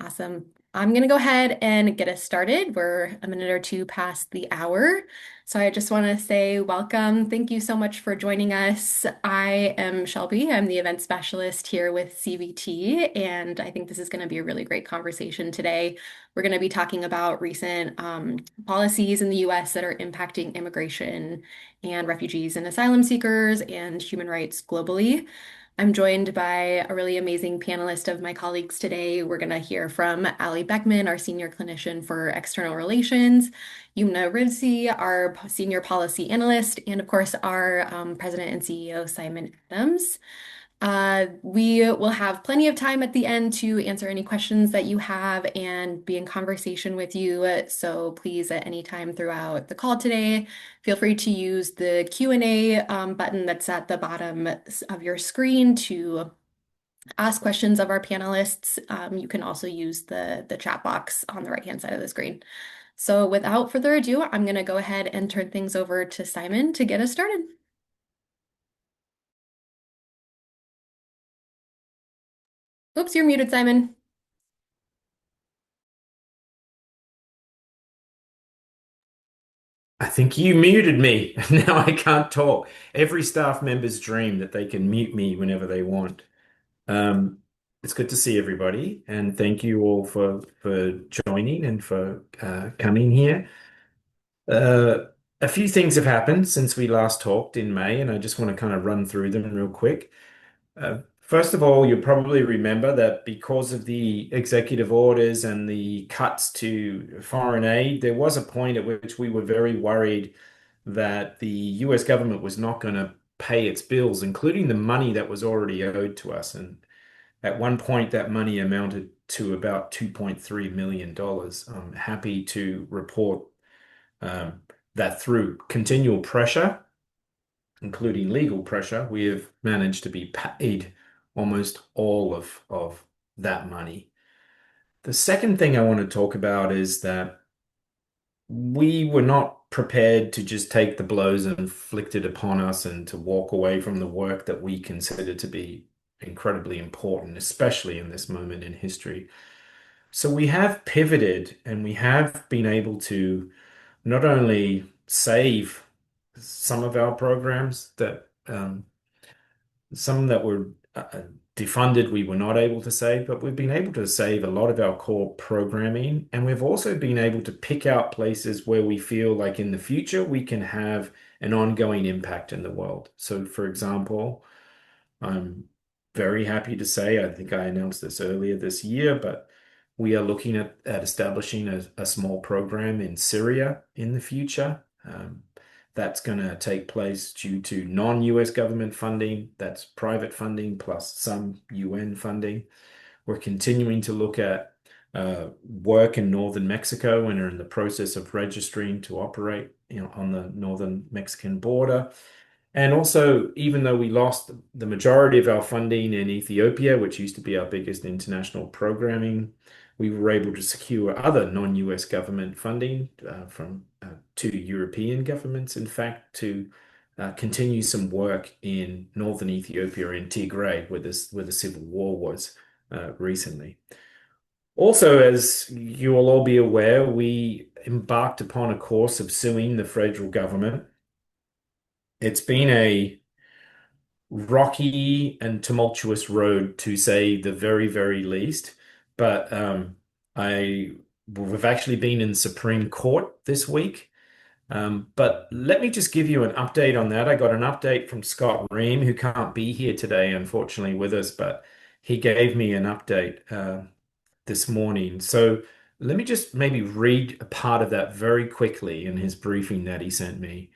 Awesome. I'm going to go ahead and get us started. We're a minute or two past the hour. So I just want to say welcome. Thank you so much for joining us. I am Shelby. I'm the event specialist here with CVT, and I think this is going to be a really great conversation today. We're going to be talking about recent policies in the US that are impacting immigration and refugees and asylum seekers and human rights globally. I'm joined by a really amazing panelist of my colleagues today. We're going to hear from Ali Beckman, our senior clinician for external relations, Yumna Rivsi, our senior policy analyst, and of course, our president and CEO, Simon Adams. We will have plenty of time at the end to answer any questions that you have and be in conversation with you. So please, at any time throughout the call today, feel free to use the Q&A button that's at the bottom of your screen to ask questions of our panelists. You can also use the chat box on the right-hand side of the screen. So without further ado, I'm going to go ahead and turn things over to Simon to get us started. Oops, you're muted, Simon. I think you muted me. Now I can't talk. Every staff member's dream that they can mute me whenever they want. Um, it's good to see everybody, and thank you all for joining and for coming here. Uh, a few things have happened since we last talked in May, and I just want to kind of run through them real quick. First of all, you'll probably remember that because of the executive orders and the cuts to foreign aid, there was a point at which we were very worried that the US government was not going to pay its bills, including the money that was already owed to us. And at one point, that money amounted to about $2.3 million. I'm happy to report um, that through continual pressure, including legal pressure, we have managed to be paid almost all of that money. The second thing I want to talk about is that we were not prepared to just take the blows inflicted upon us and to walk away from the work that we consider to be incredibly important, especially in this moment in history. So we have pivoted and we have been able to not only save some of our programs that some that were defunded, we were not able to save, but we've been able to save a lot of our core programming. And we've also been able to pick out places where we feel like in the future we can have an ongoing impact in the world. So, for example, I'm very happy to say, I think I announced this earlier this year, but we are looking at establishing a small program in Syria in the future. That's going to take place due to non-US government funding. That's private funding plus some UN funding. We're continuing to look at work in northern Mexico and are in the process of registering to operate, on the northern Mexican border. And also, even though we lost the majority of our funding in Ethiopia, which used to be our biggest international programming, we were able to secure other non-US government funding from two European governments, in fact, to continue some work in northern Ethiopia in Tigray, where the civil war was recently. Also, as you will all be aware, we embarked upon a course of suing the federal government. It's been a rocky and tumultuous road to say the very, very least. But I we've actually been in Supreme Court this week. But let me just give you an update on that. I got an update from Scott Ream, who can't be here today, unfortunately, with us, but he gave me an update this morning. So let me just maybe read a part of that very quickly in his briefing that he sent me.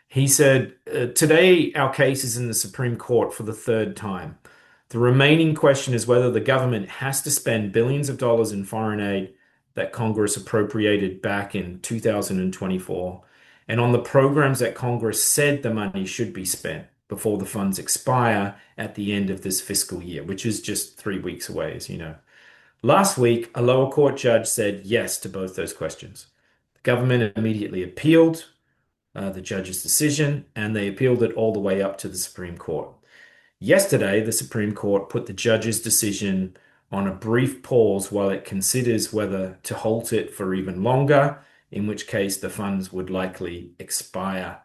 He said, Today our case is in the Supreme Court for the third time. The remaining question is whether the government has to spend billions of dollars in foreign aid that Congress appropriated back in 2024 and on the programs that Congress said the money should be spent before the funds expire at the end of this fiscal year, which is just 3 weeks away, as you know. Last week, a lower court judge said yes to both those questions. The government immediately appealed the judge's decision, and they appealed it all the way up to the Supreme Court. Yesterday, the Supreme Court put the judge's decision on a brief pause while it considers whether to halt it for even longer, in which case the funds would likely expire.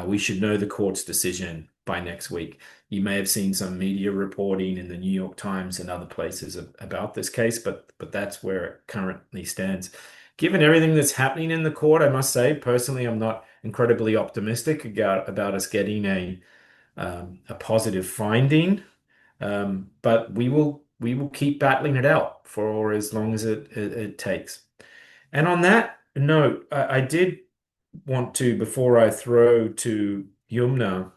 We should know the court's decision by next week. You may have seen some media reporting in the New York Times and other places about this case, but that's where it currently stands. Given everything that's happening in the court, I must say, personally, I'm not incredibly optimistic about us getting a positive finding. But we will keep battling it out for as long as it takes. And on that note, I did want to, before I throw to Yumna,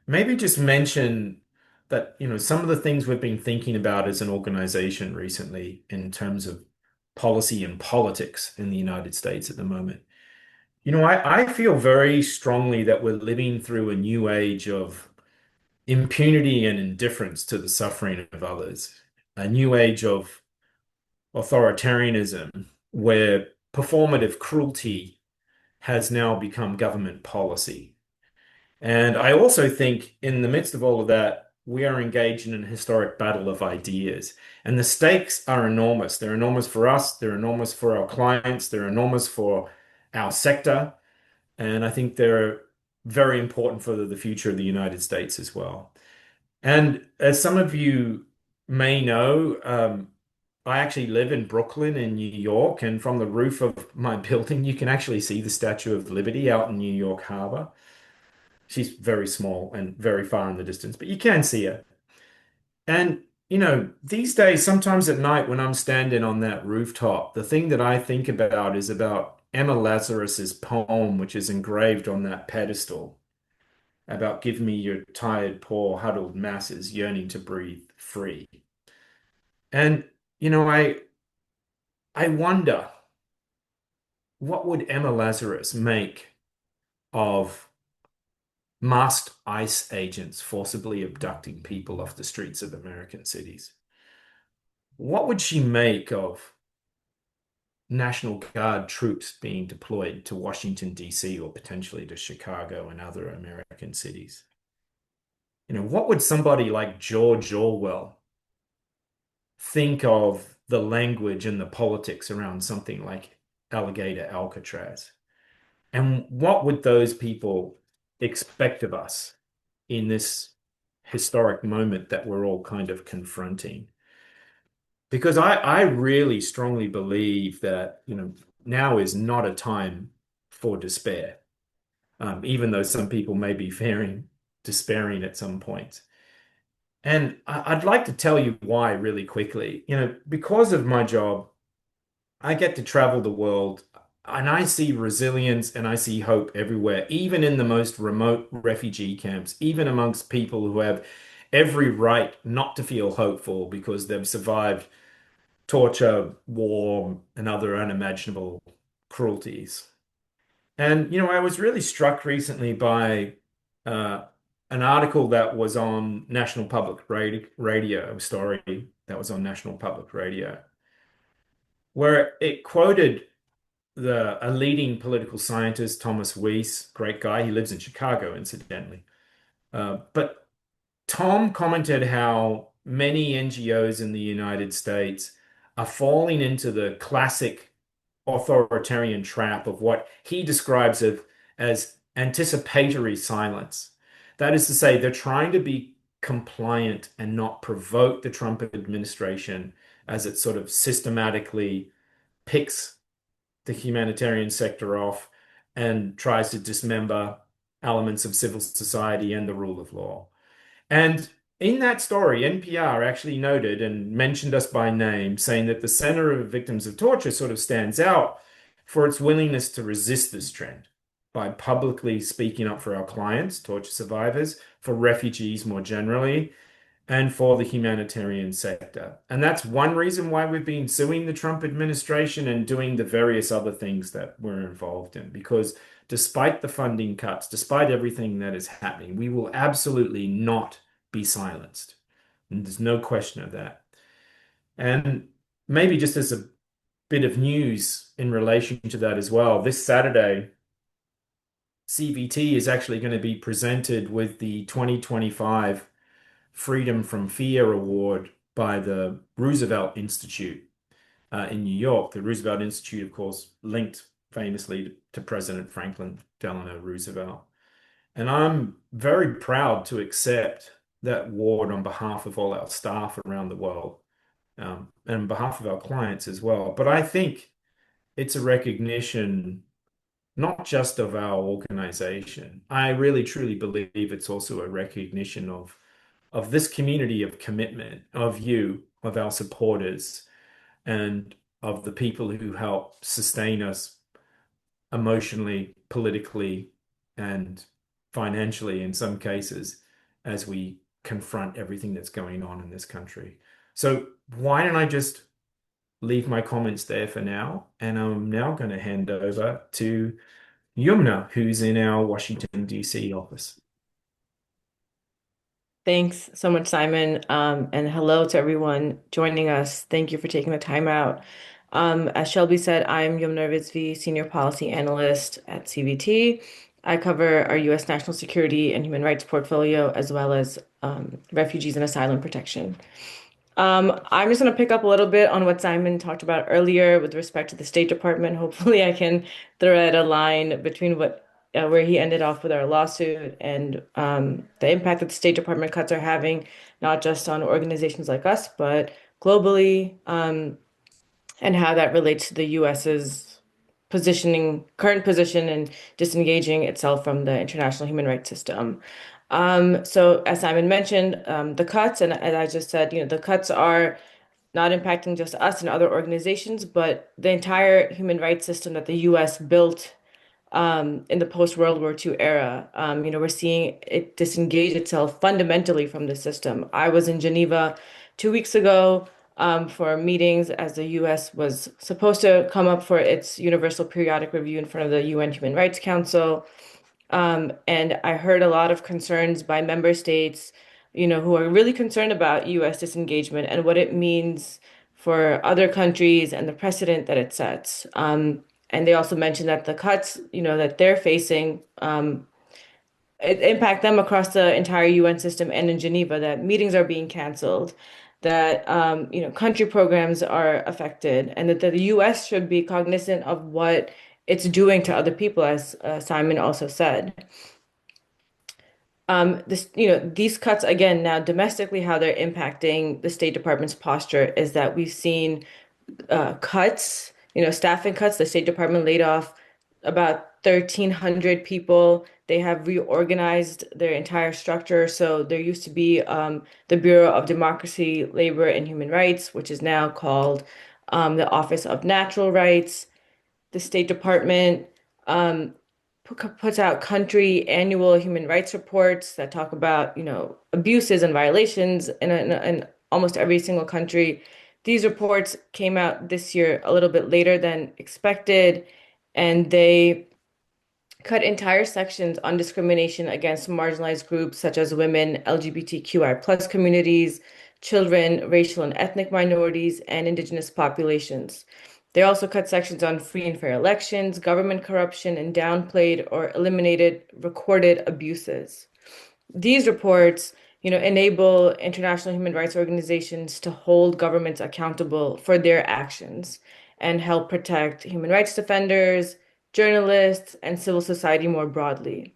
maybe just mention that, some of the things we've been thinking about as an organization recently in terms of policy and politics in the United States at the moment. I feel very strongly that we're living through a new age of impunity and indifference to the suffering of others, a new age of authoritarianism where performative cruelty has now become government policy. And I also think in the midst of all of that, we are engaged in an historic battle of ideas. And the stakes are enormous. They're enormous for us, they're enormous for our clients, they're enormous for our sector. And I think they're very important for the future of the United States as well. And as some of you may know, I actually live in Brooklyn in New York, and from the roof of my building, you can actually see the Statue of Liberty out in New York Harbor. She's very small and very far in the distance, but you can see her. And, these days, sometimes at night when I'm standing on that rooftop, the thing that I think about is about Emma Lazarus's poem, which is engraved on that pedestal, about give me your tired, poor, huddled masses yearning to breathe free. And, I wonder, what would Emma Lazarus make of masked ICE agents forcibly abducting people off the streets of American cities? What would she make of National Guard troops being deployed to Washington, D.C., or potentially to Chicago and other American cities? What would somebody like George Orwell think of the language and the politics around something like Alligator Alcatraz? And what would those people expect of us in this historic moment that we're all kind of confronting? Because I really strongly believe that, now is not a time for despair, even though some people may be fearing despairing at some point. And I'd like to tell you why really quickly. Because of my job, I get to travel the world and I see resilience and I see hope everywhere, even in the most remote refugee camps, even amongst people who have every right not to feel hopeful because they've survived torture, war, and other unimaginable cruelties. And, I was really struck recently by uh, an article that was on National Public Radio, a story that was on National Public Radio, where it quoted a leading political scientist, Thomas Weiss, great guy. He lives in Chicago, incidentally. But Tom commented how many NGOs in the United States are falling into the classic authoritarian trap of what he describes as anticipatory silence. That is to say, they're trying to be compliant and not provoke the Trump administration as it sort of systematically picks the humanitarian sector off and tries to dismember elements of civil society and the rule of law. And in that story, NPR actually noted and mentioned us by name, saying that the Center of Victims of Torture sort of stands out for its willingness to resist this trend by publicly speaking up for our clients, torture survivors, for refugees more generally, and for the humanitarian sector. And that's one reason why we've been suing the Trump administration and doing the various other things that we're involved in. Because despite the funding cuts, despite everything that is happening, we will absolutely not be silenced. And there's no question of that. And maybe just as a bit of news in relation to that as well, this Saturday, CVT is actually going to be presented with the 2025 Freedom from Fear Award by the Roosevelt Institute in New York. The Roosevelt Institute, of course, linked famously to President Franklin Delano Roosevelt. And I'm very proud to accept that award on behalf of all our staff around the world, and on behalf of our clients as well. But I think it's a recognition not just of our organization. I really truly believe it's also a recognition of this community of commitment, of you, of our supporters, and of the people who help sustain us emotionally, politically, and financially in some cases as we confront everything that's going on in this country. So why don't I just leave my comments there for now? And I'm now going to hand over to Yumna, who's in our Washington, D.C. office. Thanks so much, Simon. And hello to everyone joining us. Thank you for taking the time out. As Shelby said, I'm Yumna Rizvi, Senior Policy Analyst at CVT. I cover our U.S. national security and human rights portfolio, as well as refugees and asylum protection. I'm just going to pick up a little bit on what Simon talked about earlier with respect to the State Department. Hopefully, I can thread a line between what where he ended off with our lawsuit and the impact that the State Department cuts are having, not just on organizations like us, but globally, and how that relates to the U.S.'s current position and disengaging itself from the international human rights system. So as Simon mentioned, the cuts, and as I just said, the cuts are not impacting just us and other organizations, but the entire human rights system that the U.S. built in the post-World War II era. We're seeing it disengage itself fundamentally from the system. I was in Geneva 2 weeks ago for meetings as the U.S. was supposed to come up for its Universal Periodic Review in front of the UN Human Rights Council. And I heard a lot of concerns by member states, who are really concerned about U.S. disengagement and what it means for other countries and the precedent that it sets. And they also mentioned that the cuts, that they're facing, it impact them across the entire UN system and in Geneva, that meetings are being canceled, that country programs are affected, and that the US should be cognizant of what it's doing to other people, as Simon also said. These cuts again now domestically, how they're impacting the State Department's posture is that we've seen cuts, staffing cuts. The State Department laid off about 1,300 people. They have reorganized their entire structure. So there used to be the Bureau of Democracy, Labor, and Human Rights, which is now called the Office of Natural Rights. The State Department um, puts out country annual human rights reports that talk about, abuses and violations in almost every single country. These reports came out this year a little bit later than expected, and they cut entire sections on discrimination against marginalized groups such as women, LGBTQI plus communities, children, racial and ethnic minorities, and indigenous populations. They also cut sections on free and fair elections, government corruption, and downplayed or eliminated recorded abuses. These reports, enable international human rights organizations to hold governments accountable for their actions and help protect human rights defenders, journalists, and civil society more broadly.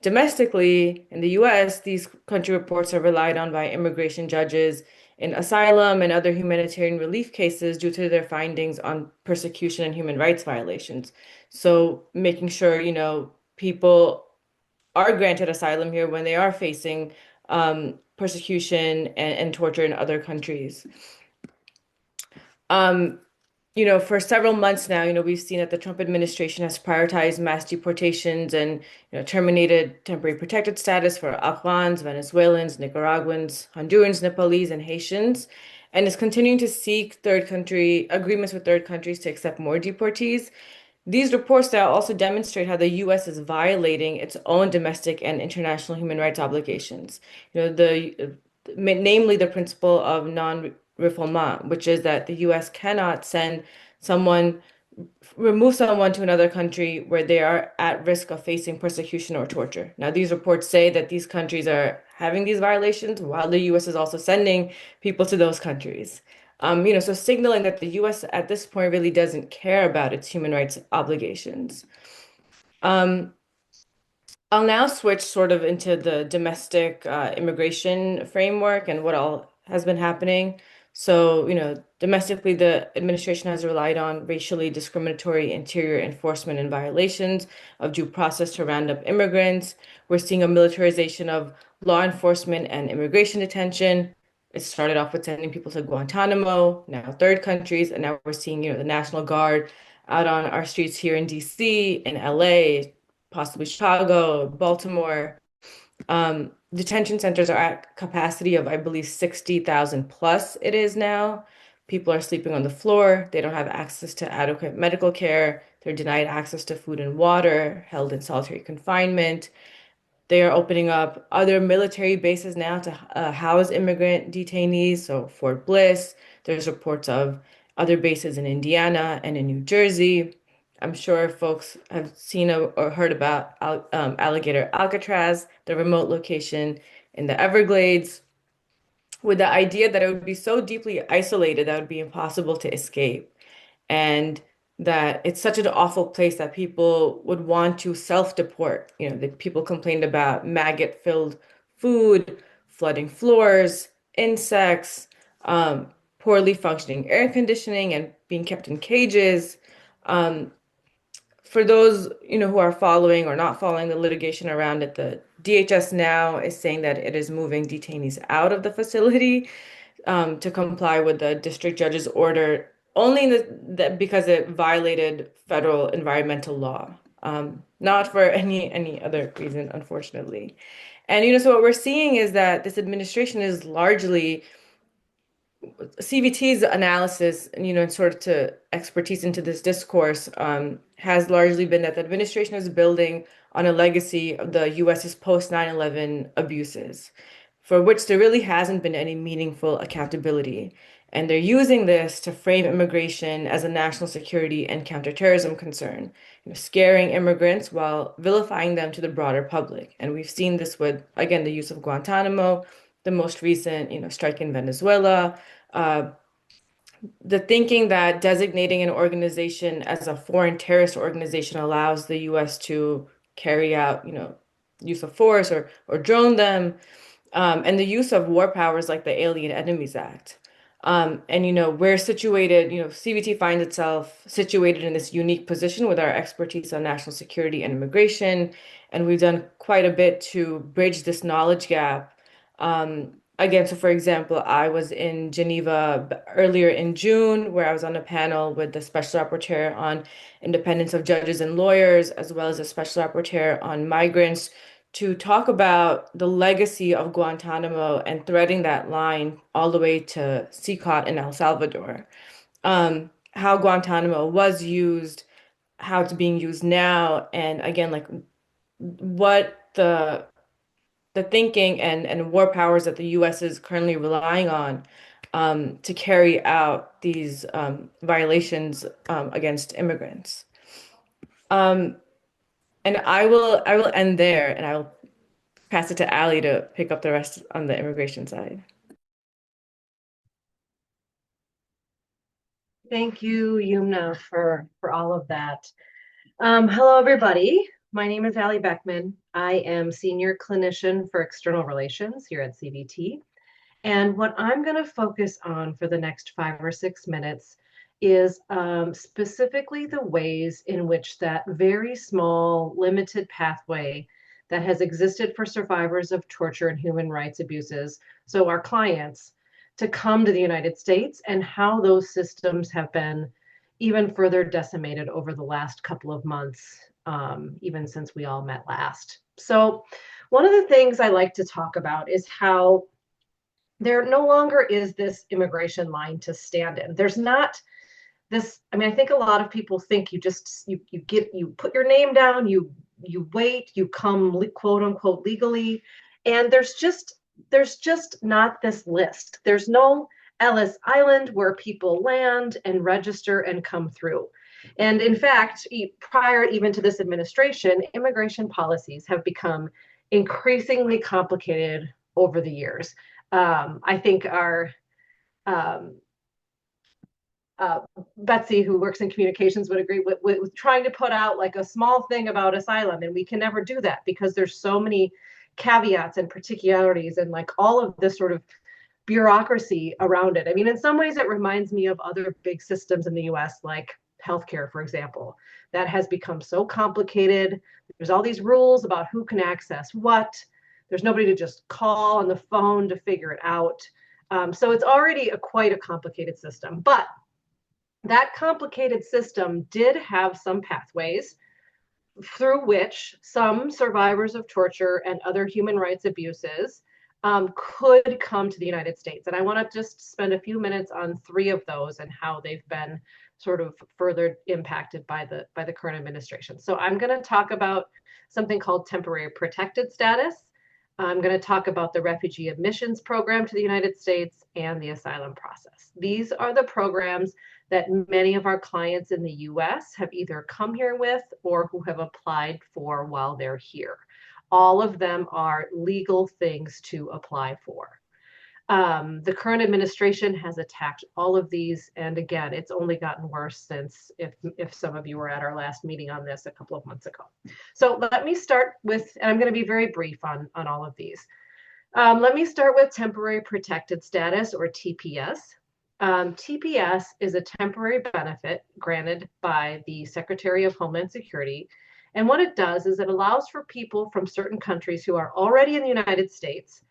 Domestically, in the US, these country reports are relied on by immigration judges in asylum and other humanitarian relief cases due to their findings on persecution and human rights violations. So making sure, people are granted asylum here when they are facing persecution and torture in other countries. Um, for several months now, we've seen that the Trump administration has prioritized mass deportations and, terminated temporary protected status for Afghans, Venezuelans, Nicaraguans, Hondurans, Nepalese, and Haitians, and is continuing to seek third country agreements with third countries to accept more deportees. These reports now also demonstrate how the U.S. is violating its own domestic and international human rights obligations. Namely the principle of non-refoulement, which is that the U.S. cannot send someone remove someone to another country where they are at risk of facing persecution or torture. Now, these reports say that these countries are having these violations while the US is also sending people to those countries. So signaling that the US at this point really doesn't care about its human rights obligations. Um, I'll now switch sort of into the domestic immigration framework and what all has been happening. So, domestically, the administration has relied on racially discriminatory interior enforcement and violations of due process to round up immigrants. We're seeing a militarization of law enforcement and immigration detention. It started off with sending people to Guantanamo, now third countries, and now we're seeing, the National Guard out on our streets here in DC, in LA, possibly Chicago, Baltimore. Detention centers are at capacity of, I believe, 60,000 plus it is now. People are sleeping on the floor. They don't have access to adequate medical care. They're denied access to food and water, held in solitary confinement. They are opening up other military bases now to house immigrant detainees. So Fort Bliss, there's reports of other bases in Indiana and in New Jersey. I'm sure folks have seen or heard about Alligator Alcatraz, the remote location in the Everglades, with the idea that it would be so deeply isolated that it would be impossible to escape, and that it's such an awful place that people would want to self-deport. The people complained about maggot-filled food, flooding floors, insects, poorly functioning air conditioning, and being kept in cages. Um, for those, who are following or not following the litigation around it, the DHS now is saying that it is moving detainees out of the facility to comply with the district judge's order only because it violated federal environmental law, not for any other reason, unfortunately. And so what we're seeing is that this administration is largely CVT's analysis, and sort of to expertise into this discourse, has largely been that the administration is building on a legacy of the US's post 9/11 abuses, for which there really hasn't been any meaningful accountability. And they're using this to frame immigration as a national security and counterterrorism concern, scaring immigrants while vilifying them to the broader public. And we've seen this with, again, the use of Guantanamo, the most recent, strike in Venezuela, uh, the thinking that designating an organization as a foreign terrorist organization allows the US to carry out, use of force or drone them, and the use of war powers like the Alien Enemies Act. And we're situated, CBT finds itself situated in this unique position with our expertise on national security and immigration, and we've done quite a bit to bridge this knowledge gap. Again, so for example, I was in Geneva earlier in June, where I was on a panel with the special rapporteur on independence of judges and lawyers, as well as a special rapporteur on migrants, to talk about the legacy of Guantanamo and threading that line all the way to CCOT in El Salvador. How Guantanamo was used, how it's being used now, and again, like what the thinking and war powers that the US is currently relying on to carry out these violations against immigrants. Um, and I will end there, and I will pass it to Ali to pick up the rest on the immigration side. Thank you, Yumna, for all of that. Hello, everybody. My name is Ali Beckman. I am Senior Clinician for External Relations here at CVT. And what I'm going to focus on for the next 5 or 6 minutes is specifically the ways in which that very small, limited pathway that has existed for survivors of torture and human rights abuses, so our clients, to come to the United States, and how those systems have been even further decimated over the last couple of months, even since we all met last. So one of the things I like to talk about is how there no longer is this immigration line to stand in. There's not this, I mean, I think a lot of people think you put your name down, you wait, you come quote unquote legally, and there's just not this list. There's no Ellis Island where people land and register and come through. And in fact, prior even to this administration, immigration policies have become increasingly complicated over the years. I think our um, Betsy, who works in communications, would agree with trying to put out like a small thing about asylum, and we can never do that because there's so many caveats and particularities and like all of this sort of bureaucracy around it. I mean, in some ways, it reminds me of other big systems in the US, like healthcare, for example, that has become so complicated. There's all these rules about who can access what. There's nobody to just call on the phone to figure it out. So it's already quite a complicated system. But that complicated system did have some pathways through which some survivors of torture and other human rights abuses could come to the United States. And I want to just spend a few minutes on three of those and how they've been sort of further impacted by the current administration. So I'm going to talk about something called temporary protected status. I'm going to talk about the refugee admissions program to the United States and the asylum process. These are the programs that many of our clients in the US have either come here with or who have applied for while they're here. All of them are legal things to apply for. The current administration has attacked all of these. And again, it's only gotten worse since if some of you were at our last meeting on this a couple of months ago. So let me start with, and I'm going to be very brief on all of these. Let me start with temporary protected status, or TPS. TPS is a temporary benefit granted by the Secretary of Homeland Security. And what it does is it allows for people from certain countries who are already in the United States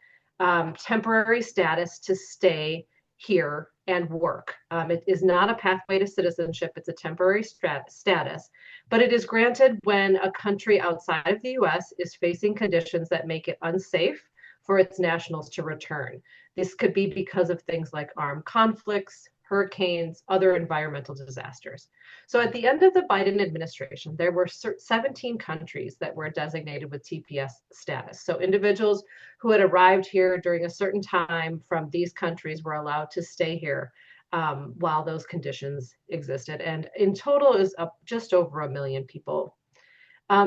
temporary status to stay here and work. It is not a pathway to citizenship. It's a temporary status, but it is granted when a country outside of the US is facing conditions that make it unsafe for its nationals to return. This could be because of things like armed conflicts, hurricanes, other environmental disasters. So at the end of the Biden administration, there were 17 countries that were designated with TPS status. So individuals who had arrived here during a certain time from these countries were allowed to stay here while those conditions existed. And in total is up just over 1 million people.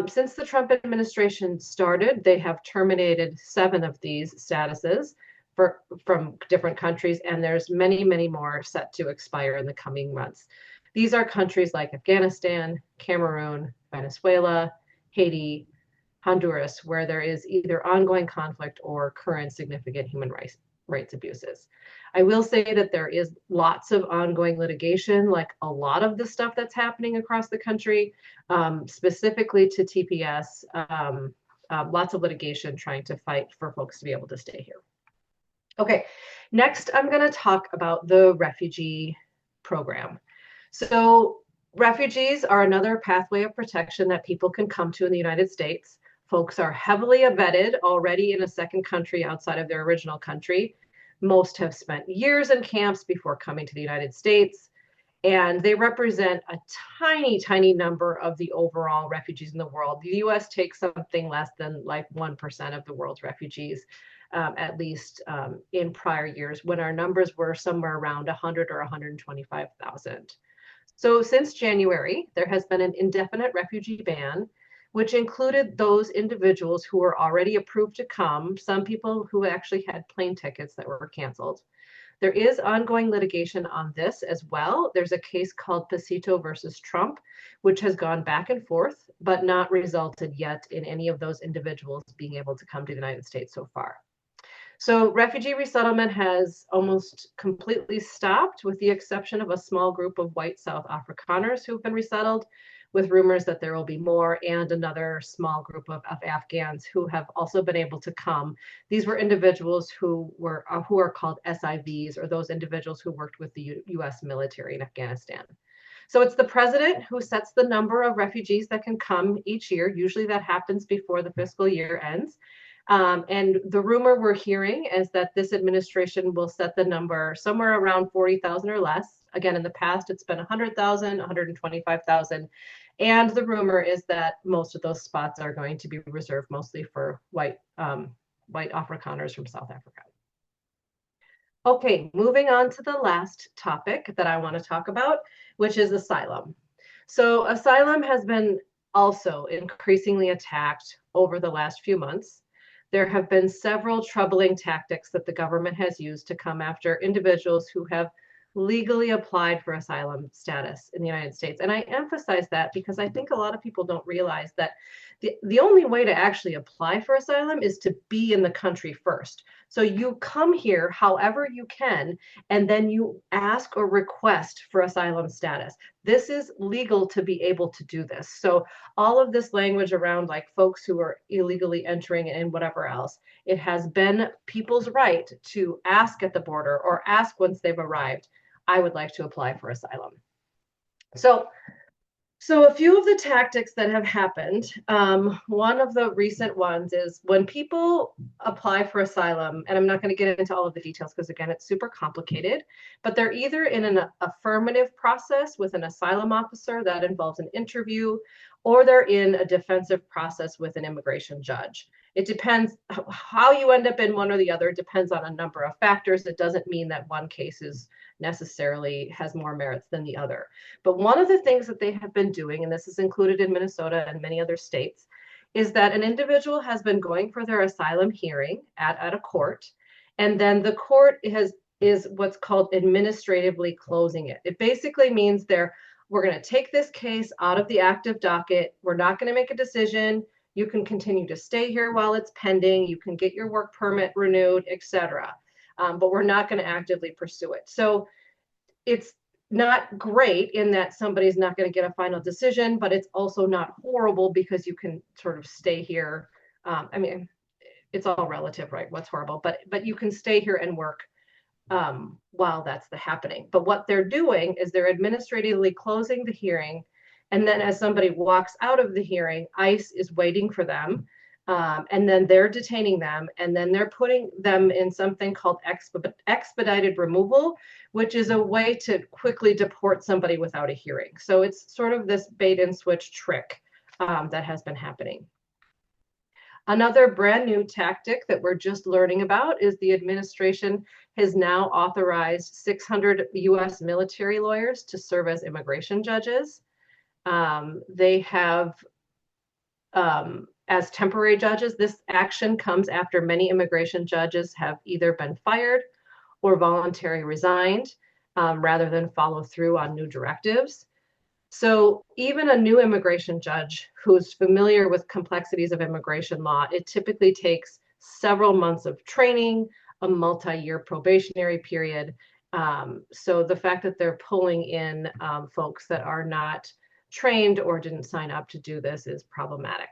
Since the Trump administration started, they have terminated 7 of these statuses from different countries, and there's many, many more set to expire in the coming months. These are countries like Afghanistan, Cameroon, Venezuela, Haiti, Honduras, where there is either ongoing conflict or current significant human rights abuses. I will say that there is lots of ongoing litigation, like a lot of the stuff that's happening across the country, specifically to TPS, lots of litigation trying to fight for folks to be able to stay here. Okay, next I'm going to talk about the refugee program. So refugees are another pathway of protection that people can come to in the United States. Folks are heavily vetted already in a second country outside of their original country. Most have spent years in camps before coming to the United States, and they represent a tiny, tiny number of the overall refugees in the world. The US takes something less than like 1% of the world's refugees. At least in prior years, when our numbers were somewhere around 100 or 125,000. So since January, there has been an indefinite refugee ban, which included those individuals who were already approved to come, some people who actually had plane tickets that were canceled. There is ongoing litigation on this as well. There's a case called Pasito versus Trump, which has gone back and forth, but not resulted yet in any of those individuals being able to come to the United States so far. So refugee resettlement has almost completely stopped, with the exception of a small group of white South Afrikaners who've been resettled, with rumors that there will be more, and another small group of Afghans who have also been able to come. These were individuals who are called SIVs, or those individuals who worked with the US military in Afghanistan. So it's the president who sets the number of refugees that can come each year. Usually that happens before the fiscal year ends. And the rumor we're hearing is that this administration will set the number somewhere around 40,000 or less. Again, in the past, it's been 100,000, 125,000. And the rumor is that most of those spots are going to be reserved mostly for white Afrikaners from South Africa. Okay, moving on to the last topic that I want to talk about, which is asylum. So asylum has been also increasingly attacked over the last few months. There have been several troubling tactics that the government has used to come after individuals who have legally applied for asylum status in the United States. And I emphasize that because I think a lot of people don't realize that the only way to actually apply for asylum is to be in the country first. So you come here however you can, and then you ask or request for asylum status. This is legal to be able to do this. So all of this language around like folks who are illegally entering and whatever else, it has been people's right to ask at the border or ask once they've arrived, I would like to apply for asylum. So a few of the tactics that have happened, one of the recent ones is when people apply for asylum, and I'm not going to get into all of the details because again, it's super complicated, but they're either in an affirmative process with an asylum officer that involves an interview, or they're in a defensive process with an immigration judge. It depends how you end up in one or the other. It depends on a number of factors. It doesn't mean that one case is necessarily has more merits than the other. But one of the things that they have been doing, and this is included in Minnesota and many other states, is that an individual has been going for their asylum hearing at a court, and then the court is what's called administratively closing it. It basically means we're going to take this case out of the active docket. We're not going to make a decision. You can continue to stay here while it's pending. You can get your work permit renewed, etc. But we're not going to actively pursue it. So it's not great in that somebody's not going to get a final decision, but it's also not horrible because you can sort of stay here. I mean, it's all relative, right? What's horrible, but you can stay here and work while that's happening. But what they're doing is they're administratively closing the hearing, and then as somebody walks out of the hearing, ICE is waiting for them. And then they're detaining them, and then they're putting them in something called expedited removal, which is a way to quickly deport somebody without a hearing. So it's sort of this bait and switch trick that has been happening. Another brand new tactic that we're just learning about is the administration has now authorized 600 US military lawyers to serve as immigration judges. They have as temporary judges. This action comes after many immigration judges have either been fired or voluntarily resigned rather than follow through on new directives. So even a new immigration judge who's familiar with complexities of immigration law, it typically takes several months of training, a multi-year probationary period. So the fact that they're pulling in folks that are not trained or didn't sign up to do this is problematic.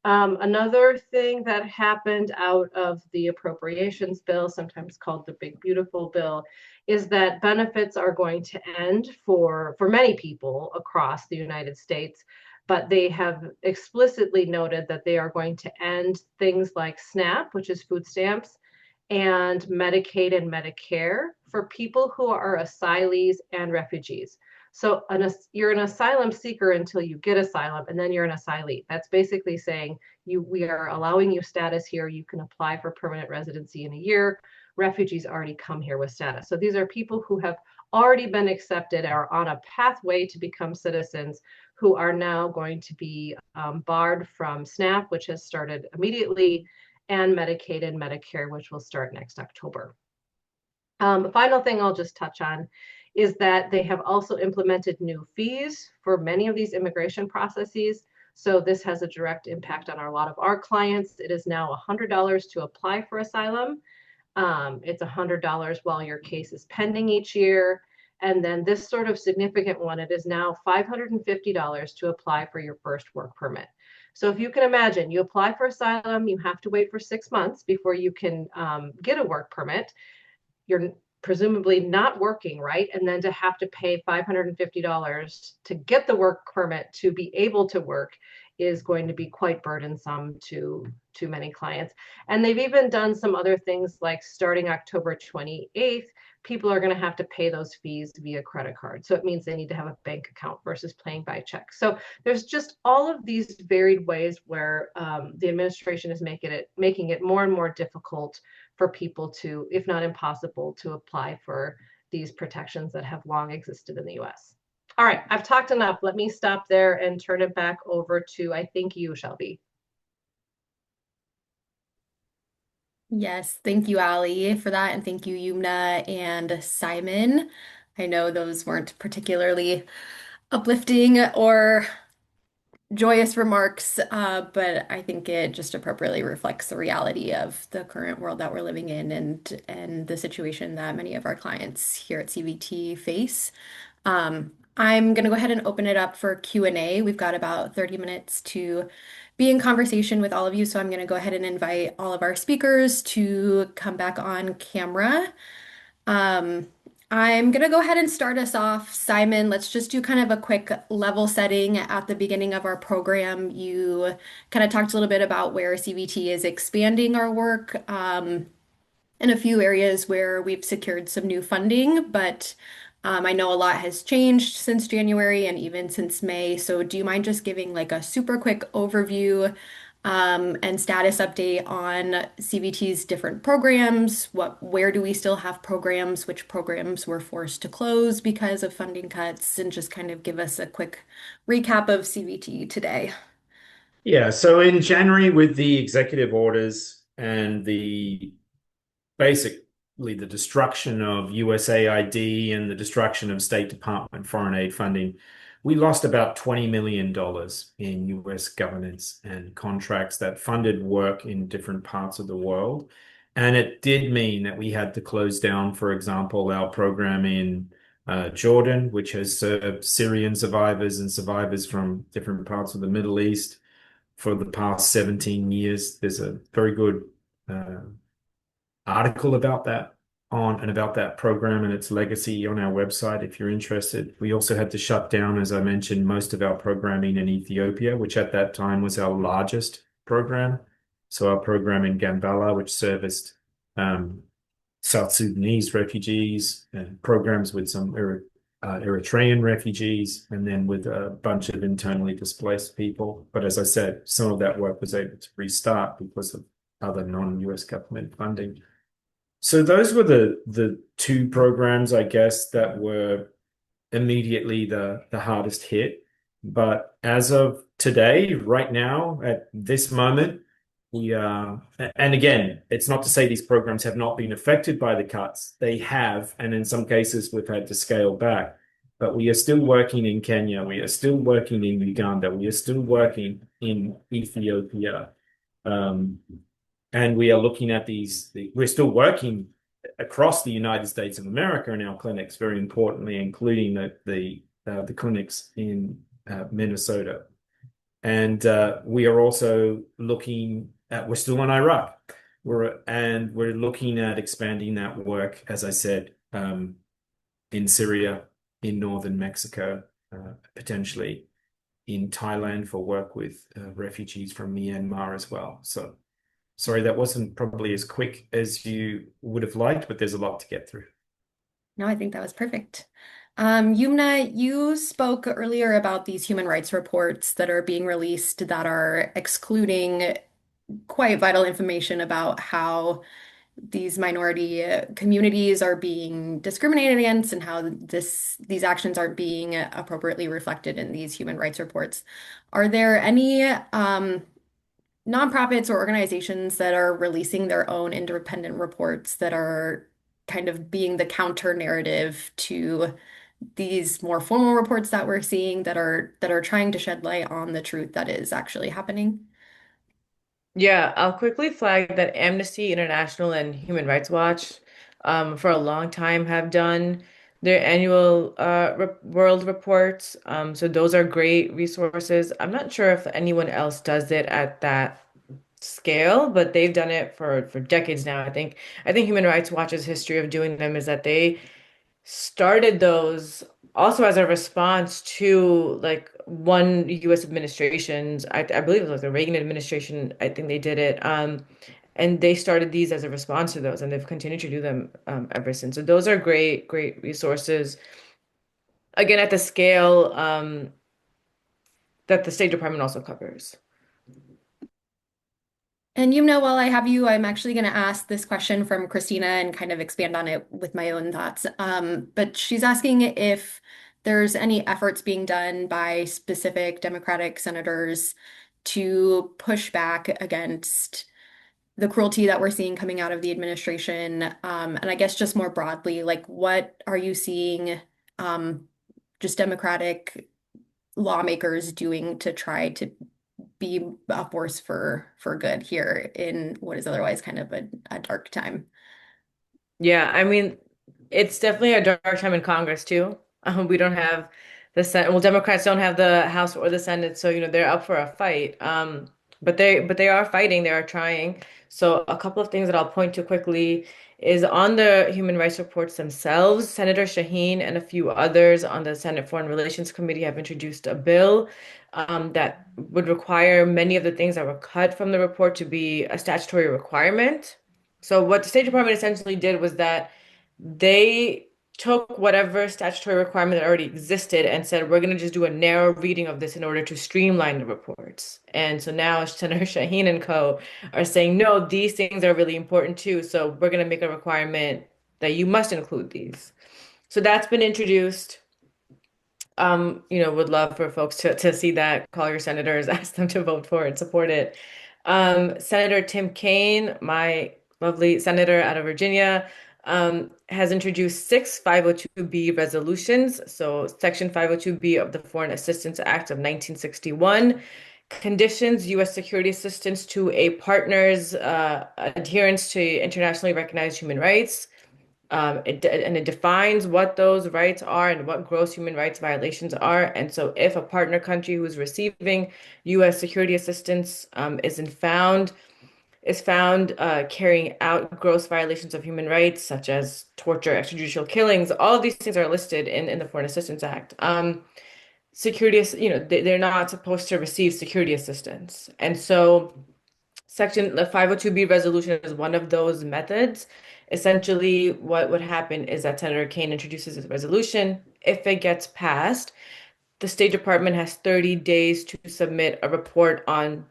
Another thing that happened out of the appropriations bill, sometimes called the Big Beautiful Bill, is that benefits are going to end for many people across the United States, but they have explicitly noted that they are going to end things like SNAP, which is food stamps, and Medicaid and Medicare for people who are asylees and refugees. So you're an asylum seeker until you get asylum, and then you're an asylee. That's basically saying we are allowing you status here. You can apply for permanent residency in a year. Refugees already come here with status. So these are people who have already been accepted, are on a pathway to become citizens, who are now going to be barred from SNAP, which has started immediately, and Medicaid and Medicare, which will start next October. The final thing I'll just touch on is that they have also implemented new fees for many of these immigration processes. So this has a direct impact on a lot of our clients. It is now $100 to apply for asylum. It's $100 while your case is pending each year. And then this sort of significant one, it is now $550 to apply for your first work permit. So if you can imagine, you apply for asylum, you have to wait for 6 months before you can get a work permit. You're presumably not working, right? And then to have to pay $550 to get the work permit to be able to work is going to be quite burdensome to many clients. And they've even done some other things like starting October 28th, people are going to have to pay those fees via credit card. So it means they need to have a bank account versus paying by check. So there's just all of these varied ways where the administration is making it more and more difficult for people to, if not impossible, to apply for these protections that have long existed in the US. All right, I've talked enough. Let me stop there and turn it back over to, I think, you, Shelby. Yes, thank you, Ali, for that, and thank you, Yumna and Simon. I know those weren't particularly uplifting or joyous remarks, but I think it just appropriately reflects the reality of the current world that we're living in and the situation that many of our clients here at CVT face. I'm going to go ahead and open it up for Q&A. We've got about 30 minutes to be in conversation with all of you, so I'm going to go ahead and invite all of our speakers to come back on camera. Um, I'm gonna go ahead and start us off. Simon, let's just do kind of a quick level setting at the beginning of our program. You kind of talked a little bit about where CVT is expanding our work, in a few areas where we've secured some new funding, but I know a lot has changed since January and even since May. So do you mind just giving like a super quick overview, and status update on CVT's different programs? Where do we still have programs? Which programs were forced to close because of funding cuts? And just kind of give us a quick recap of CVT today. Yeah, so in January, with the executive orders and the basically the destruction of USAID and the destruction of State Department foreign aid funding, we lost about $20 million in US governance and contracts that funded work in different parts of the world. And it did mean that we had to close down, for example, our program in Jordan, which has served Syrian survivors and survivors from different parts of the Middle East for the past 17 years. There's a very good uh, article about that on and about that program and its legacy on our website if you're interested. We also had to shut down, as I mentioned, most of our programming in Ethiopia, which at that time was our largest program. So our program in Gambela, which serviced South Sudanese refugees and programs with some Eritrean refugees, and then with a bunch of internally displaced people. But as I said, some of that work was able to restart because of other non-US government funding. So those were the two programs, I guess, that were immediately the hardest hit. But as of today, right now, at this moment, we and again, it's not to say these programs have not been affected by the cuts. They have, and in some cases, we've had to scale back. But we are still working in Kenya. We are still working in Uganda. We are still working in Ethiopia. Um, and we are looking at we're still working across the United States of America in our clinics, very importantly, including the clinics in Minnesota. And we are also looking at, we're still in Iraq. We're looking at expanding that work, as I said, in Syria, in northern Mexico, potentially in Thailand for work with refugees from Myanmar as well. So sorry, that wasn't probably as quick as you would have liked, but there's a lot to get through. No, I think that was perfect. Yumna, you spoke earlier about these human rights reports that are being released that are excluding quite vital information about how these minority communities are being discriminated against and how these actions aren't being appropriately reflected in these human rights reports. Are there any nonprofits or organizations that are releasing their own independent reports that are kind of being the counter narrative to these more formal reports that we're seeing that are trying to shed light on the truth that is actually happening? Yeah, I'll quickly flag that Amnesty International and Human Rights Watch, for a long time have done their annual re world reports. So those are great resources. I'm not sure if anyone else does it at that scale, but they've done it for decades now. I think Human Rights Watch's history of doing them is that they started those also as a response to like one US administration's, I believe it was like the Reagan administration, I think they did it. And they started these as a response to those, and they've continued to do them ever since. So those are great, great resources. Again, at the scale that the State Department also covers. And you know, while I have you, I'm actually going to ask this question from Christina and kind of expand on it with my own thoughts. But she's asking if there's any efforts being done by specific Democratic senators to push back against the cruelty that we're seeing coming out of the administration. And I guess just more broadly, like what are you seeing just Democratic lawmakers doing to try to be a force for good here in what is otherwise kind of a dark time? Yeah, I mean, it's definitely a dark time in Congress too. We don't have the Senate. Well, Democrats don't have the House or the Senate, so they're up for a fight. But they are fighting. They are trying. So a couple of things that I'll point to quickly is on the human rights reports themselves. Senator Shaheen and a few others on the Senate Foreign Relations Committee have introduced a bill that would require many of the things that were cut from the report to be a statutory requirement. So what the State Department essentially did was that they took whatever statutory requirement that already existed and said, we're going to just do a narrow reading of this in order to streamline the reports. And so now Senator Shaheen and co. are saying, no, these things are really important too. So we're going to make a requirement that you must include these. So that's been introduced. Would love for folks to see that, call your senators, ask them to vote for it, support it. Senator Tim Kaine, my lovely senator out of Virginia, has introduced six 502B resolutions. So Section 502B of the Foreign Assistance Act of 1961 conditions U.S. security assistance to a partner's adherence to internationally recognized human rights. It defines what those rights are and what gross human rights violations are. And so, if a partner country who is receiving U.S. security assistance is found carrying out gross violations of human rights, such as torture, extrajudicial killings, all of these things are listed in the Foreign Assistance Act. They're not supposed to receive security assistance, and so. The 502B resolution is one of those methods. Essentially, what would happen is that Senator Kaine introduces this resolution. If it gets passed, the State Department has 30 days to submit a report on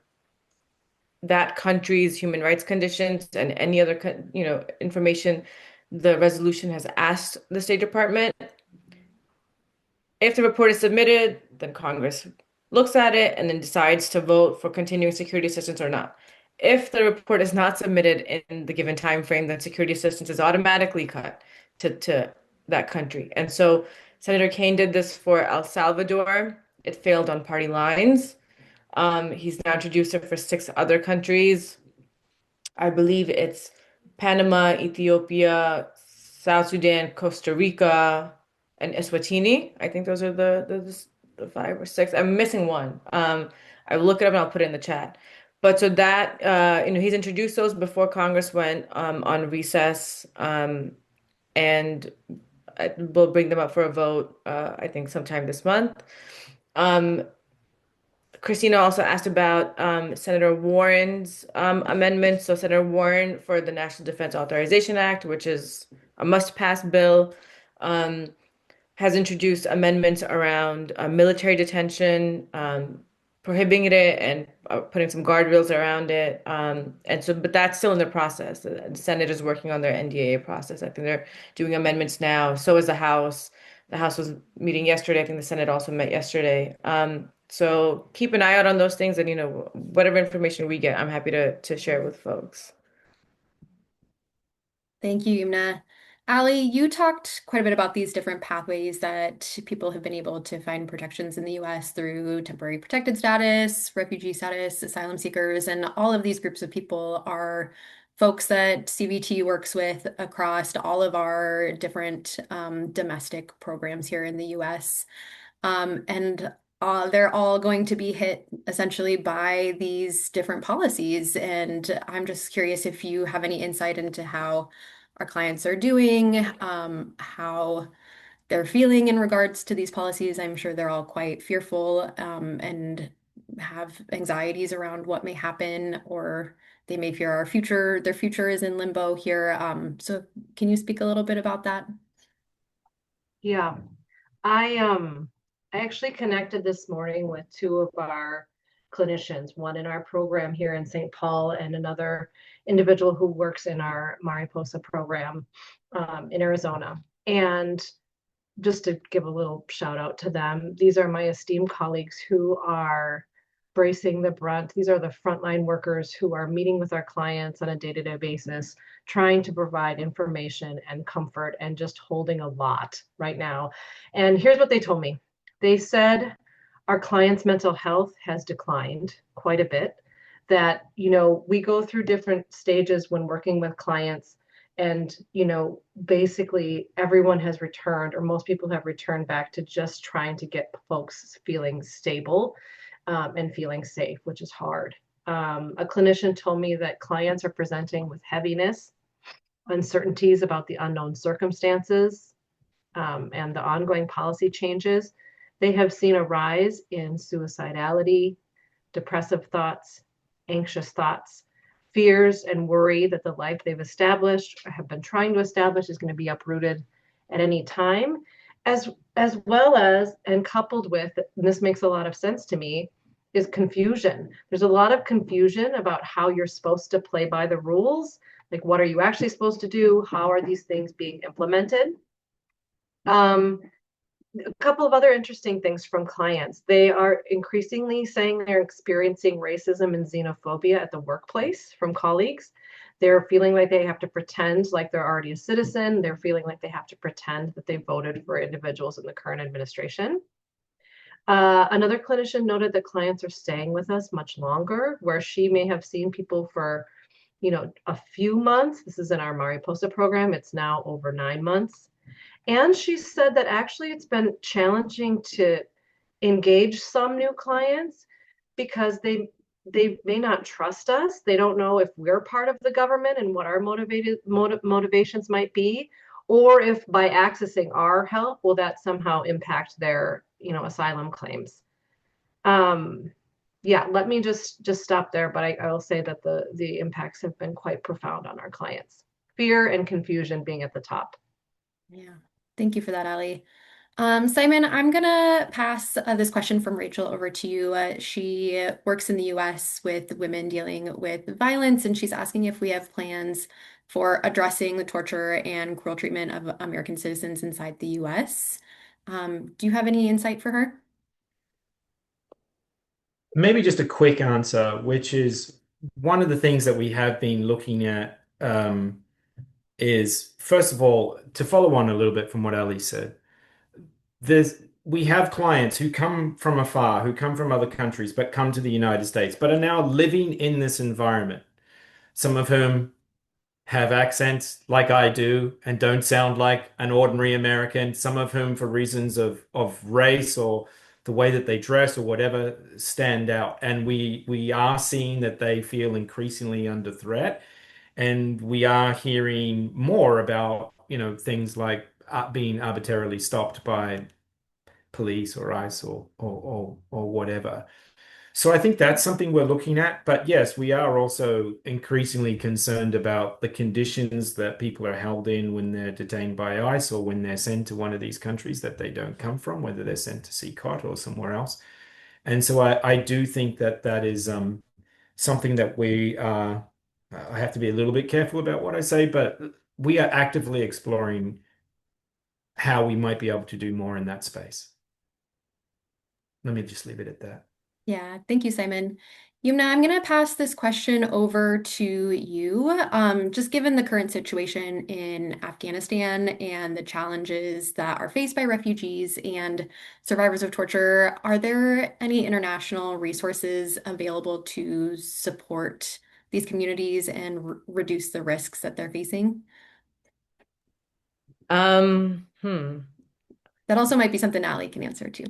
that country's human rights conditions and any other, information the resolution has asked the State Department. If the report is submitted, then Congress looks at it and then decides to vote for continuing security assistance or not. If the report is not submitted in the given time frame, then security assistance is automatically cut to that country. And so Senator Kaine did this for El Salvador. It failed on party lines. He's now introduced it for six other countries. I believe it's Panama, Ethiopia, South Sudan, Costa Rica, and Eswatini. I think those are the five or six. I'm missing one. I will look it up and I'll put it in the chat. But so that he's introduced those before Congress went on recess, and we'll bring them up for a vote. I think sometime this month. Um, Christina also asked about Senator Warren's amendment. So Senator Warren for the National Defense Authorization Act, which is a must-pass bill, has introduced amendments around military detention, prohibiting it and putting some guardrails around it. But that's still in the process. The Senate is working on their NDAA process. I think they're doing amendments now. So is the House. The House was meeting yesterday. I think the Senate also met yesterday. So keep an eye out on those things, and whatever information we get, I'm happy to share with folks. Thank you, Yumna. Ali, you talked quite a bit about these different pathways that people have been able to find protections in the US through temporary protected status, refugee status, asylum seekers, and all of these groups of people are folks that CVT works with across all of our different domestic programs here in the US. And they're all going to be hit essentially by these different policies. And I'm just curious if you have any insight into how our clients are doing, how they're feeling in regards to these policies. I'm sure they're all quite fearful, and have anxieties around what may happen, or they may fear their future is in limbo here. So can you speak a little bit about that? Yeah, I actually connected this morning with two of our clinicians, one in our program here in St. Paul and another individual who works in our Mariposa program in Arizona. And just to give a little shout out to them, these are my esteemed colleagues who are bracing the brunt. These are the frontline workers who are meeting with our clients on a day-to-day basis, trying to provide information and comfort and just holding a lot right now. And here's what they told me. They said our clients' mental health has declined quite a bit, that, we go through different stages when working with clients, and basically everyone has returned, or most people have returned back to just trying to get folks feeling stable, and feeling safe, which is hard. A clinician told me that clients are presenting with heaviness, uncertainties about the unknown circumstances, and the ongoing policy changes. They have seen a rise in suicidality, depressive thoughts, anxious thoughts, fears and worry that the life they've established or have been trying to establish is going to be uprooted at any time, as as well as, and coupled with, and this makes a lot of sense to me, is confusion. There's a lot of confusion about how you're supposed to play by the rules. Like, what are you actually supposed to do? How are these things being implemented? Um, a couple of other interesting things from clients. They are increasingly saying they're experiencing racism and xenophobia at the workplace from colleagues. They're feeling like they have to pretend like they're already a citizen. They're feeling like they have to pretend that they voted for individuals in the current administration. Another clinician noted that clients are staying with us much longer, where she may have seen people for, a few months. This is in our Mariposa program. It's now over 9 months. And she said that actually it's been challenging to engage some new clients because they may not trust us. They don't know if we're part of the government and what our motivations might be, or if by accessing our help, will that somehow impact their, asylum claims. Um, yeah, let me just stop there, but I will say that the impacts have been quite profound on our clients. Fear and confusion being at the top. Yeah. Thank you for that, Ali. Simon, I'm gonna pass this question from Rachel over to you. She works in the US with women dealing with violence, and she's asking if we have plans for addressing the torture and cruel treatment of American citizens inside the US. Do you have any insight for her? Maybe just a quick answer, which is one of the things that we have been looking at, is first of all, to follow on a little bit from what Ali said, we have clients who come from afar, who come from other countries, but come to the United States, but are now living in this environment. Some of whom have accents like I do and don't sound like an ordinary American, some of whom, for reasons of race or the way that they dress or whatever, stand out. And we are seeing that they feel increasingly under threat. And we are hearing more about, things like being arbitrarily stopped by police or ICE or whatever. So I think that's something we're looking at. But yes, we are also increasingly concerned about the conditions that people are held in when they're detained by ICE or when they're sent to one of these countries that they don't come from, whether they're sent to CCOT or somewhere else. And so I do think that that is something that I have to be a little bit careful about what I say, but we are actively exploring how we might be able to do more in that space. Let me just leave it at that. Yeah, thank you, Simon. Yumna, I'm going to pass this question over to you. Just given the current situation in Afghanistan and the challenges that are faced by refugees and survivors of torture, are there any international resources available to support these communities and reduce the risks that they're facing? Um, hmm. That also might be something Ali can answer too.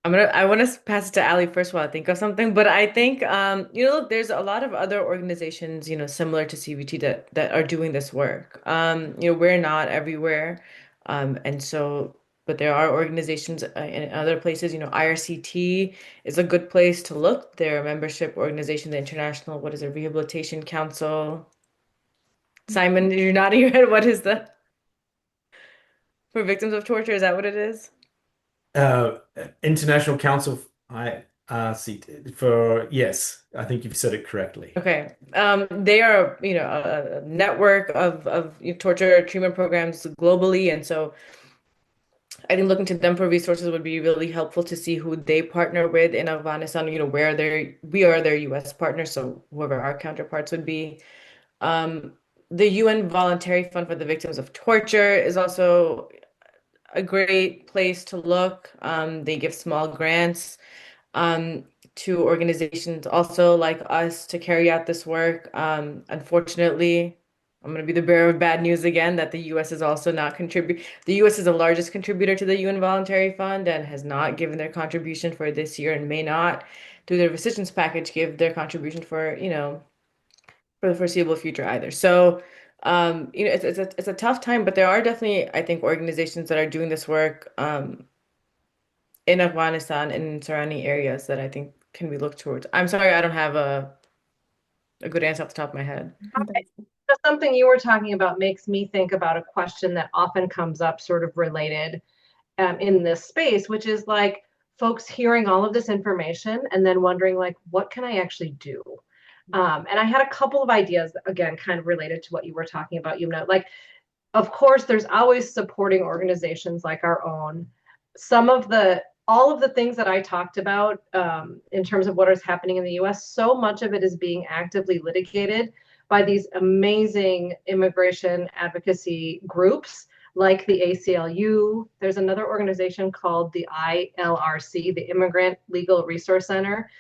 I want to pass it to Ali first while I think of something, but I think look, there's a lot of other organizations, similar to CBT that are doing this work. We're not everywhere. And so but there are organizations in other places, IRCT is a good place to look. Their membership organization, the International, what is it, Rehabilitation Council. Simon, you're nodding your head. What is the for victims of torture? Is that what it is? Uh, International Council, I See, for yes, I think you've said it correctly. Okay. They are, a network of torture treatment programs globally, and so I think looking to them for resources would be really helpful to see who they partner with in Afghanistan, where we are their US partner, so whoever our counterparts would be. Um, the UN Voluntary Fund for the Victims of Torture is also a great place to look. They give small grants um, to organizations also like us to carry out this work. Unfortunately, I'm going to be the bearer of bad news again that the U.S. is also not contribute. The U.S. is the largest contributor to the UN Voluntary Fund and has not given their contribution for this year and may not, through their resistance package, give their contribution for the foreseeable future either. So, it's a tough time, but there are definitely, I think, organizations that are doing this work in Afghanistan and surrounding areas that I think can be looked towards. I'm sorry, I don't have a good answer off the top of my head. So something you were talking about makes me think about a question that often comes up, sort of related in this space, which is like folks hearing all of this information and then wondering, like, what can I actually do? And I had a couple of ideas, again, kind of related to what you were talking about, like, of course, there's always supporting organizations like our own. All of the things that I talked about in terms of what is happening in the US, so much of it is being actively litigated by these amazing immigration advocacy groups like the ACLU. There's another organization called the ILRC, the Immigrant Legal Resource Center.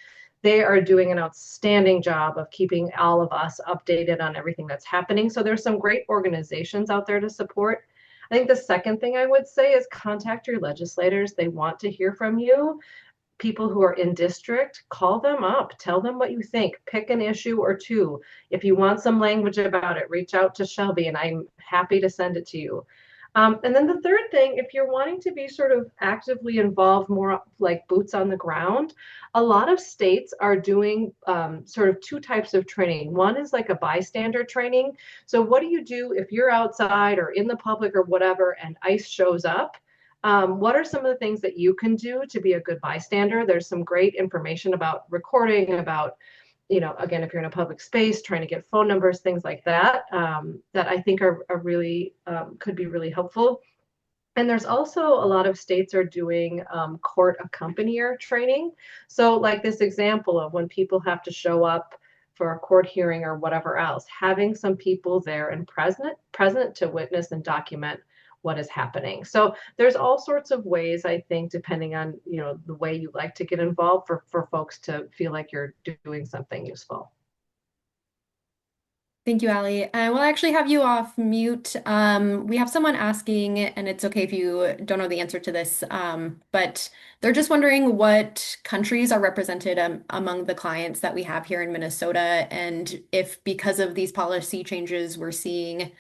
They are doing an outstanding job of keeping all of us updated on everything that's happening. So there's some great organizations out there to support. I think the second thing I would say is contact your legislators. They want to hear from you. People who are in district, call them up, tell them what you think, pick an issue or two. If you want some language about it, reach out to Shelby and I'm happy to send it to you. And then the third thing, if you're wanting to be sort of actively involved, more like boots on the ground, a lot of states are doing sort of two types of training. One is like a bystander training. So, what do you do if you're outside or in the public or whatever and ICE shows up? What are some of the things that you can do to be a good bystander? There's some great information about recording, about again, if you're in a public space, trying to get phone numbers, things like that, that I think are really could be really helpful. And there's also a lot of states are doing court accompanier training. So, like this example of when people have to show up for a court hearing or whatever else, having some people there and present to witness and document what is happening. So there's all sorts of ways, I think, depending on the way you like to get involved for folks to feel like you're doing something useful. Thank you, Ali. We'll actually have you off mute. We have someone asking, and it's okay if you don't know the answer to this, but they're just wondering what countries are represented among the clients that we have here in Minnesota, and if because of these policy changes, we're seeing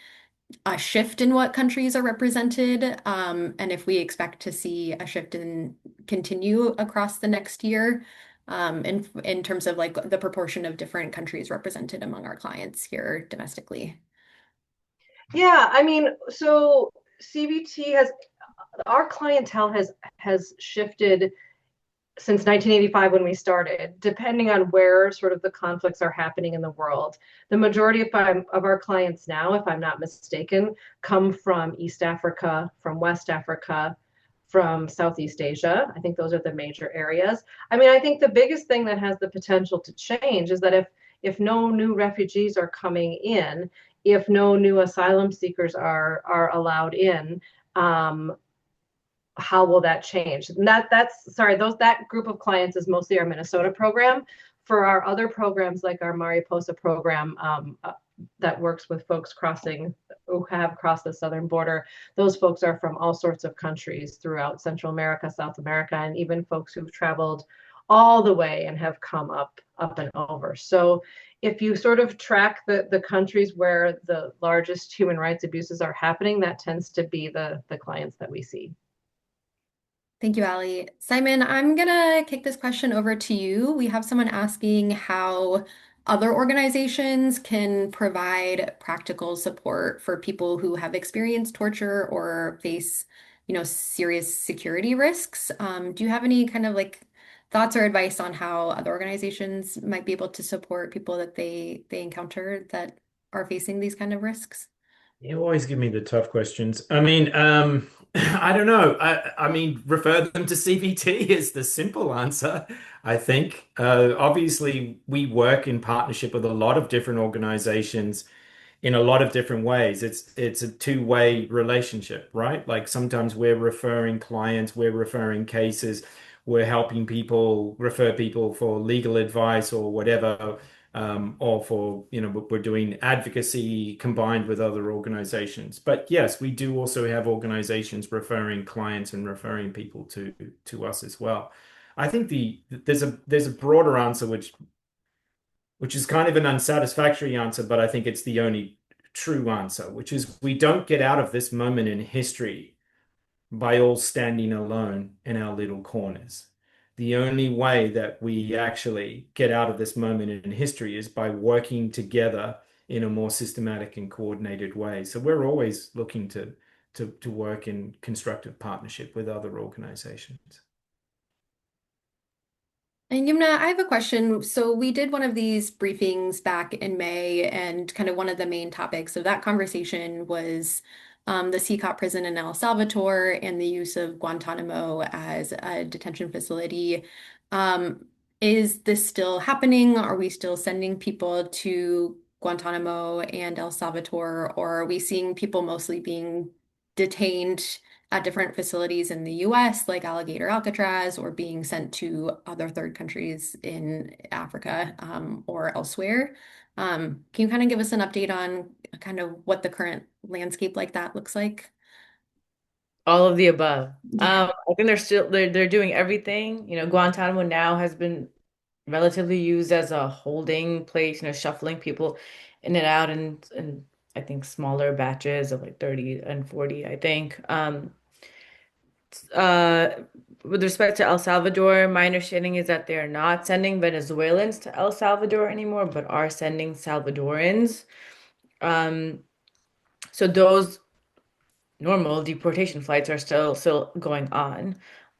a shift in what countries are represented, and if we expect to see a shift in continue across the next year, in terms of like the proportion of different countries represented among our clients here domestically. Yeah, I mean, so CBT has our clientele has shifted since 1985 when we started, depending on where sort of the conflicts are happening in the world. The majority of our clients now, if I'm not mistaken, come from East Africa, from West Africa, from Southeast Asia. I think those are the major areas. I mean, I think the biggest thing that has the potential to change is that if no new refugees are coming in, if no new asylum seekers are allowed in, how will that change? And that group of clients is mostly our Minnesota program. For our other programs, like our Mariposa program, that works with folks who have crossed the southern border, those folks are from all sorts of countries throughout Central America, South America, and even folks who've traveled all the way and have come up and over. So if you sort of track the countries where the largest human rights abuses are happening, that tends to be the clients that we see. Thank you, Ali. Simon, I'm gonna kick this question over to you. We have someone asking how other organizations can provide practical support for people who have experienced torture or face, serious security risks. Do you have any kind of like thoughts or advice on how other organizations might be able to support people that they encounter that are facing these kind of risks? You always give me the tough questions. I mean, I don't know. I mean, refer them to CBT is the simple answer, I think. Obviously, we work in partnership with a lot of different organizations in a lot of different ways. It's a two-way relationship, right? Like sometimes we're referring clients, we're referring cases, we're helping people refer people for legal advice or whatever, or for, we're doing advocacy combined with other organizations. But yes, we do also have organizations referring clients and referring people to us as well. I think there's a broader answer which is kind of an unsatisfactory answer, but I think it's the only true answer, which is we don't get out of this moment in history by all standing alone in our little corners. The only way that we actually get out of this moment in history is by working together in a more systematic and coordinated way. So we're always looking to work in constructive partnership with other organizations. And Yumna, I have a question. So we did one of these briefings back in May, and kind of one of the main topics of that conversation was the CCOT prison in El Salvador and the use of Guantanamo as a detention facility. Is this still happening? Are we still sending people to Guantanamo and El Salvador, or are we seeing people mostly being detained at different facilities in the US, like Alligator Alcatraz, or being sent to other third countries in Africa, or elsewhere? Can you kind of give us an update on kind of what the current landscape like that looks like? All of the above. Yeah. I think they're doing everything. Guantanamo now has been relatively used as a holding place, shuffling people in and out and I think smaller batches of like 30 and 40, I think. Uh, with respect to El Salvador, my understanding is that they're not sending Venezuelans to El Salvador anymore, but are sending Salvadorans. Um, so those normal deportation flights are still going on.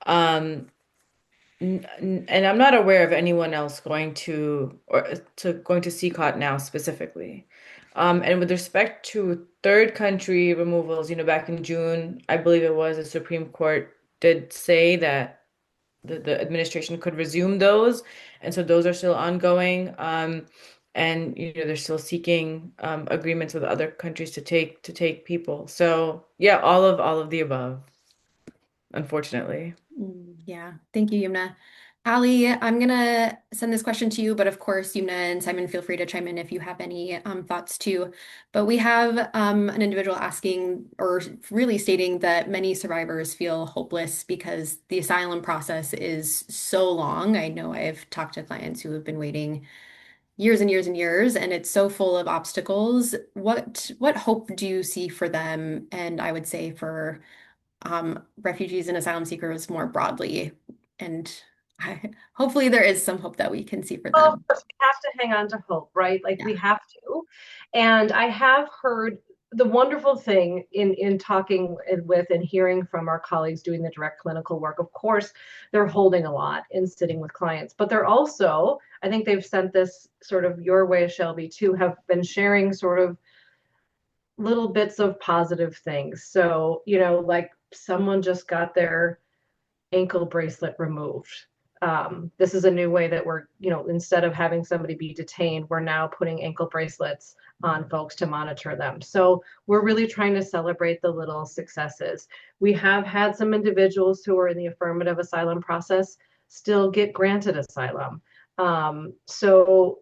Um, and I'm not aware of anyone else going to CCOT now specifically. And with respect to third country removals, back in June, I believe it was, the Supreme Court did say that the administration could resume those, and so those are still ongoing. And they're still seeking agreements with other countries to take people. So yeah, all of the above, unfortunately. Yeah, thank you, Yumna. Ali, I'm gonna send this question to you, but of course, Yumna and Simon, feel free to chime in if you have any thoughts too. But we have an individual asking, or really stating, that many survivors feel hopeless because the asylum process is so long. I know I've talked to clients who have been waiting years and years and years, and it's so full of obstacles. What hope do you see for them? And I would say for refugees and asylum seekers more broadly. And hopefully there is some hope that we can see for Well, of them. course, we have to hang on to hope, right? Like Yeah. we have to. And I have heard the wonderful thing in talking with and hearing from our colleagues doing the direct clinical work. Of course, they're holding a lot in sitting with clients, but they're also, I think they've sent this sort of your way, Shelby, too, have been sharing sort of little bits of positive things. So, like someone just got their ankle bracelet removed. This is a new way that we're, instead of having somebody be detained, we're now putting ankle bracelets on folks to monitor them. So we're really trying to celebrate the little successes. We have had some individuals who are in the affirmative asylum process still get granted asylum. So,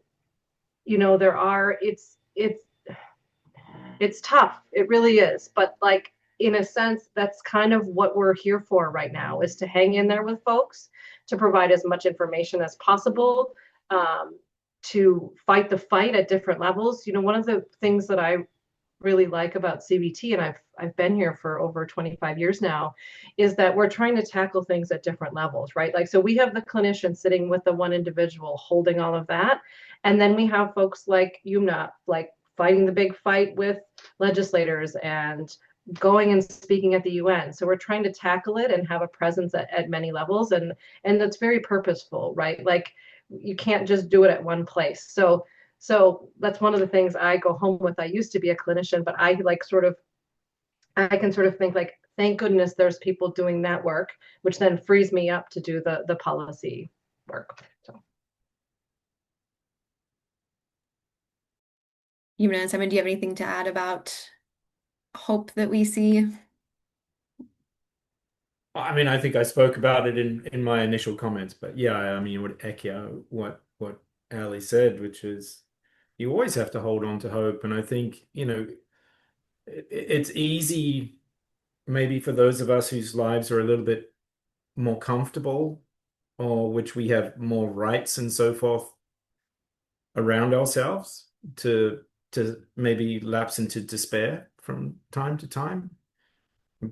there are, it's tough. It really is. But like in a sense, that's kind of what we're here for right now, is to hang in there with folks, to provide as much information as possible, to fight the fight at different levels. One of the things that I really like about CBT, and I've been here for over 25 years now, is that we're trying to tackle things at different levels, right? Like, so we have the clinician sitting with the one individual holding all of that. And then we have folks like Yumna, like fighting the big fight with legislators and going and speaking at the UN. So we're trying to tackle it and have a presence at many levels, and that's very purposeful, right? Like you can't just do it at one place. So that's one of the things I go home with. I used to be a clinician, but I like sort of I can sort of think like, thank goodness there's people doing that work, which then frees me up to do the policy work. So Yumna and Simon, do you have anything to add about hope that we see? I mean, I think I spoke about it in my initial comments, but yeah, I mean, I would echo what Ali said, which is you always have to hold on to hope. And I think, it's easy maybe for those of us whose lives are a little bit more comfortable or which we have more rights and so forth around ourselves to maybe lapse into despair from time to time.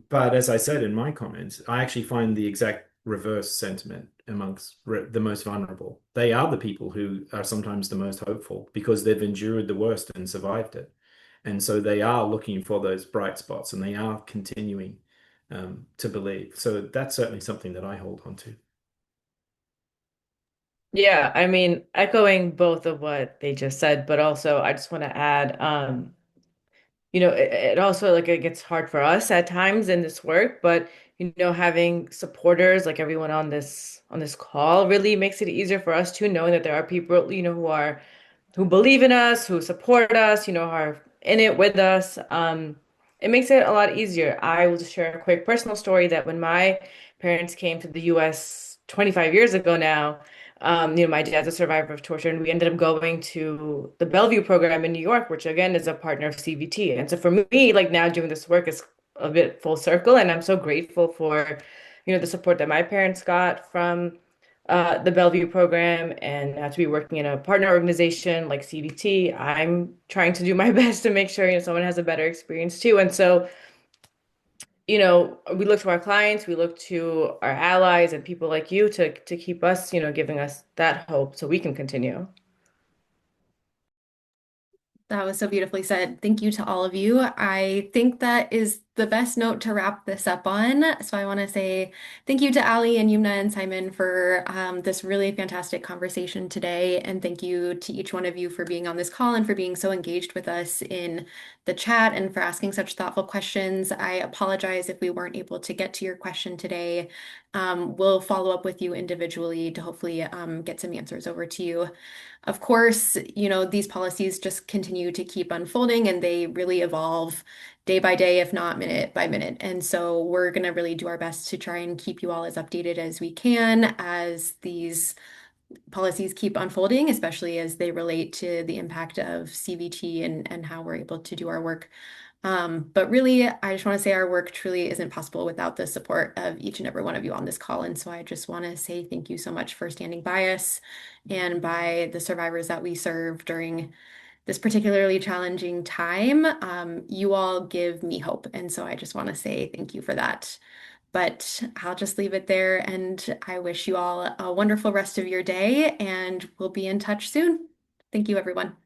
But as I said in my comments, I actually find the exact reverse sentiment amongst the most vulnerable. They are the people who are sometimes the most hopeful because they've endured the worst and survived it. And so they are looking for those bright spots and they are continuing to believe. So that's certainly something that I hold on to. Yeah, I mean, echoing both of what they just said, but also I just want to add, it also like it gets hard for us at times in this work, but having supporters like everyone on this call really makes it easier for us too, knowing that there are people, who believe in us, who support us, are in it with us. It makes it a lot easier. I will just share a quick personal story that when my parents came to the US 25 years ago now, my dad's a survivor of torture, and we ended up going to the Bellevue program in New York, which again is a partner of CVT. And so for me, like now doing this work is a bit full circle, and I'm so grateful for, the support that my parents got from the Bellevue program and to be working in a partner organization like CVT. I'm trying to do my best to make sure, someone has a better experience too. And so, we look to our clients, we look to our allies and people like you to keep us, giving us that hope so we can continue. That was so beautifully said. Thank you to all of you. I think that is the best note to wrap this up on. So I want to say thank you to Ali and Yumna and Simon for this really fantastic conversation today. And thank you to each one of you for being on this call and for being so engaged with us in the chat and for asking such thoughtful questions. I apologize if we weren't able to get to your question today. We'll follow up with you individually to hopefully get some answers over to you. Of course, these policies just continue to keep unfolding and they really evolve day by day, if not minute by minute. And so we're going to really do our best to try and keep you all as updated as we can as these policies keep unfolding, especially as they relate to the impact of CVT and how we're able to do our work. But really, I just want to say our work truly isn't possible without the support of each and every one of you on this call. And so I just want to say thank you so much for standing by us and by the survivors that we serve during this particularly challenging time. You all give me hope. And so I just want to say thank you for that. But I'll just leave it there. And I wish you all a wonderful rest of your day, and we'll be in touch soon. Thank you, everyone.